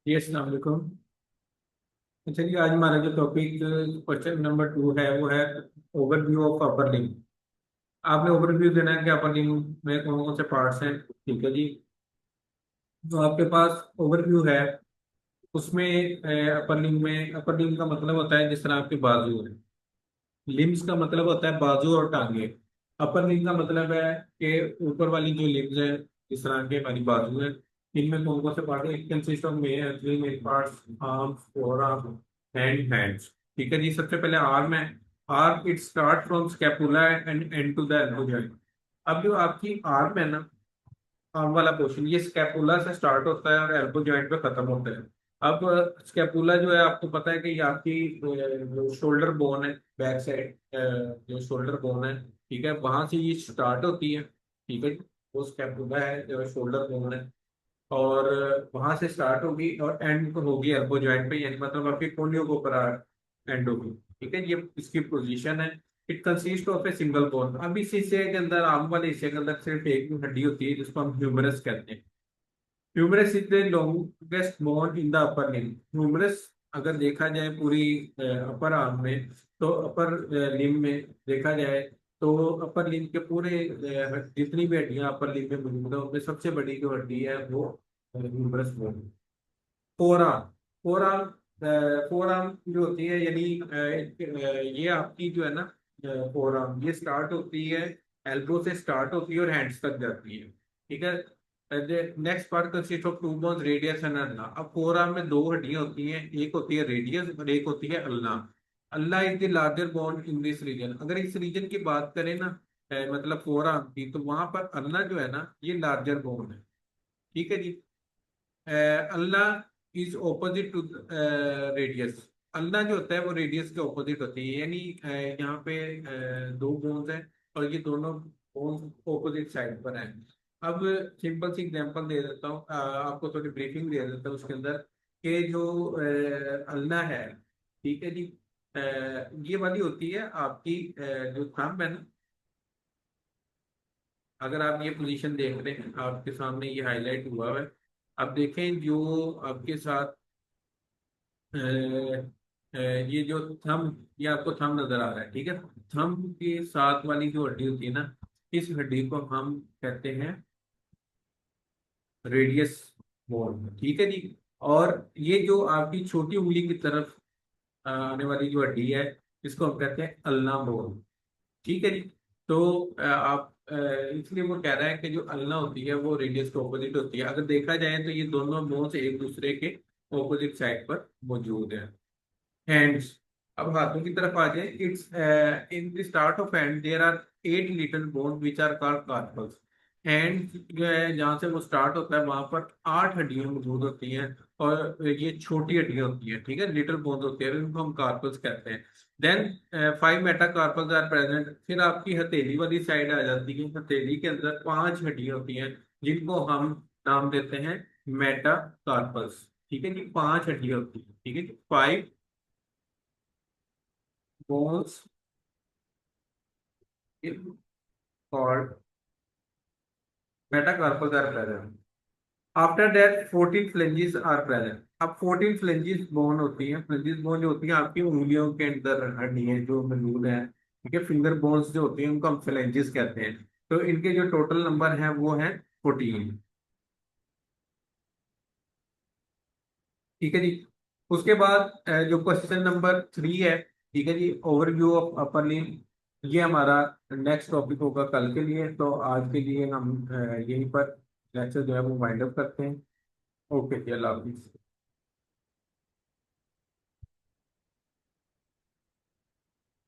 जी अस्सलाम वालेकुम। अच्छा जी, आज हमारा जो टॉपिक क्वेश्चन नंबर 2 है वो है ओवरव्यू ऑफ अपर लिम्ब। आपने ओवरव्यू देना है कि अपर लिम्ब में कौन कौन से पार्ट्स हैं। ठीक है जी। तो आपके पास ओवरव्यू है, उसमें अपर लिम्ब में, अपर लिम्ब का मतलब होता है जिस तरह आपके बाजू है। लिम्स का मतलब होता है बाजू और टांगे। अपर लिम्ब का मतलब है कि ऊपर वाली जो लिम्स है, जिस तरह के हमारी बाजू है, इनमें कौन कौन से पार्ट है। It consist of main three main parts: arms, forearm, hands. ठीक है जी। सबसे पहले आर्म है। Arm it start from scapula and end to the elbow joint. अब जो आपकी आर्म है ना, आर्म वाला पोर्शन, ये स्कैपुला से स्टार्ट होता है और एल्बो जॉइंट पे खत्म होता है। अब स्कैपुला जो है, आपको पता है कि ये आपकी जो शोल्डर बोन है, बैक साइड जो शोल्डर बोन है, ठीक है, वहां से ये स्टार्ट होती है। ठीक है। वो स्कैपुला है जो शोल्डर बोन है, और वहां से स्टार्ट होगी और एंड होगी एल्बो जॉइंट पे, यानी मतलब आपकी कोहनियों के ऊपर एंड होगी। ठीक है, ये इसकी पोजीशन है। It consist of a single bone. अब इस हिस्से के अंदर, आम वाले हिस्से के अंदर सिर्फ एक ही हड्डी होती है जिसको हम ह्यूमरस कहते हैं। Humerus is the longest bone in the upper limb. Humerus अगर देखा जाए पूरी अपर आर्म में, तो अपर लिम्ब में देखा जाए, तो अपर लिम्ब के पूरे जितनी भी हड्डियां अपर लिम्ब में मौजूद है, उनमें सबसे बड़ी जो हड्डी है वो humerus bone. Forearm. Forearm, forearm जो होती है, यानी ये आपकी जो है ना, फोर आर्म ये स्टार्ट होती है, एल्बो से स्टार्ट होती है और हैंड्स तक जाती है। ठीक है। Next part consist of two bones, radius and ulna. अब फोर आर्म में दो हड्डियां होती हैं, एक होती है रेडियस और एक होती है ulna. Ulna is the larger bone in this region. अगर इस रीजन की बात करें ना, मतलब फोर आर्म की, तो वहां पर अल्ना जो है ना, ये लार्जर बोन है। ठीक है जी। अल्लाह इज ऑपोजिट टू रेडियस। अल्लाह जो होता है वो रेडियस के ऑपोजिट होती है, यानी यहाँ पे दो बोन्स हैं और ये दोनों बोन्स ऑपोजिट साइड पर हैं। अब सिंपल सी एग्जांपल दे देता हूँ, आपको थोड़ी ब्रीफिंग दे देता हूँ उसके अंदर, कि जो अल्लाह है, ठीक है जी, अ, ये वाली होती है आपकी जो थंब है ना। अगर आप ये पोजीशन देख रहे हैं, आपके सामने ये हाईलाइट हुआ है। अब देखें जो आपके साथ ये जो थंब, ये आपको थंब नजर आ रहा है, ठीक है। थंब के साथ वाली जो हड्डी होती है ना, इस हड्डी को हम कहते हैं रेडियस बोन। ठीक है जी। और ये जो आपकी छोटी उंगली की तरफ आने वाली जो हड्डी है, इसको हम कहते हैं अल्ना बोन। ठीक है जी। तो इसलिए वो कह रहा है कि जो अल्ना होती है वो रेडियस के ऑपोजिट होती है। अगर देखा जाए तो ये दोनों बोन्स एक दूसरे के ऑपोजिट साइड पर मौजूद है। हैंड्स। अब हाथों की तरफ आ जाए। It's in the start of hand there are 8 little bone which are called carpals. Hand जो है, जहाँ से वो स्टार्ट होता है वहां पर 8 हड्डियां मौजूद होती हैं, और ये छोटी हड्डियां होती हैं, ठीक है, लिटिल बोन्स होती है, इनको हम कार्पल्स कहते हैं। Then 5 metacarpals are present. फिर आपकी हथेली वाली साइड आ जाती है, हथेली के अंदर 5 हड्डियां होती हैं, जिनको हम नाम देते हैं मेटाकार्पल्स। ठीक है जी, 5 हड्डियां होती हैं, ठीक है, 5 bones in called metacarpals are present. After that 14 phalanges are present. अब 14 phalanges बोन होती हैं। phalanges बोन जो होती हैं आपकी उंगलियों के अंदर हड्डियां जो मौजूद हैं, ठीक है, फिंगर बोन्स जो होती हैं उनको हम phalanges कहते हैं। तो इनके जो टोटल नंबर है वो है 14। ठीक है जी। उसके बाद जो क्वेश्चन नंबर 3 है, ठीक है जी, ओवरव्यू ऑफ अपर लिम्ब, ये हमारा नेक्स्ट टॉपिक होगा कल के लिए। तो आज के लिए हम यहीं पर लेक्चर जो है वो वाइंड अप करते हैं। ओके जी, अल्लाह हाफिज।